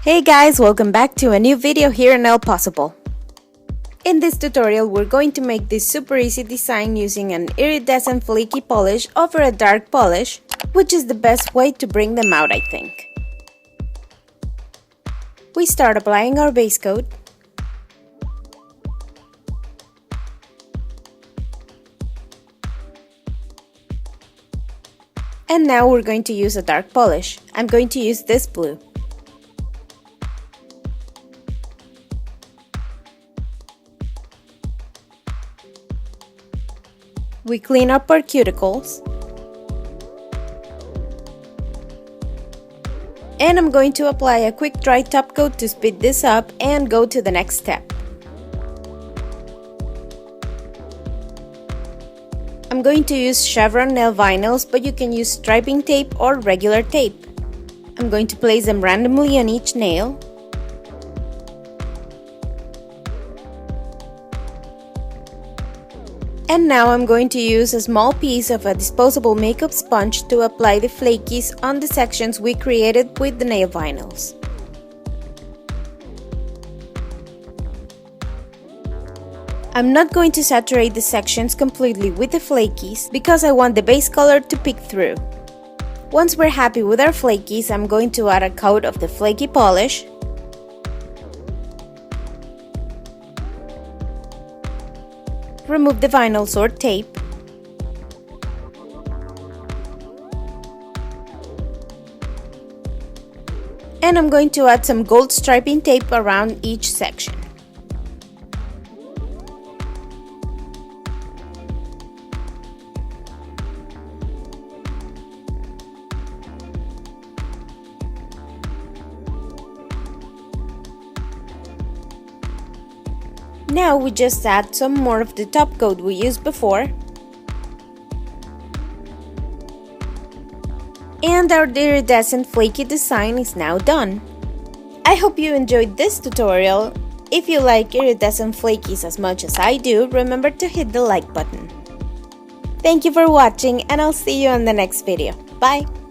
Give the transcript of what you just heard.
Hey guys, welcome back to a new video here on NailPossible. In this tutorial, we're going to make this super easy design using an iridescent flaky polish over a dark polish, which is the best way to bring them out, I think. We start applying our base coat. And now we're going to use a dark polish. I'm going to use this blue. We clean up our cuticles. And I'm going to apply a quick dry top coat to speed this up and go to the next step. I'm going to use chevron nail vinyls, but you can use striping tape or regular tape. I'm going to place them randomly on each nail. And now I'm going to use a small piece of a disposable makeup sponge to apply the flakies on the sections we created with the nail vinyls. I'm not going to saturate the sections completely with the flakies because I want the base color to peek through. Once we're happy with our flakies, I'm going to add a coat of the flaky polish. Remove the vinyls or tape. And I'm going to add some gold striping tape around each section. Now we just add some more of the top coat we used before. And our iridescent flaky design is now done. I hope you enjoyed this tutorial. If you like iridescent flakies as much as I do, remember to hit the like button. Thank you for watching and I'll see you on the next video. Bye!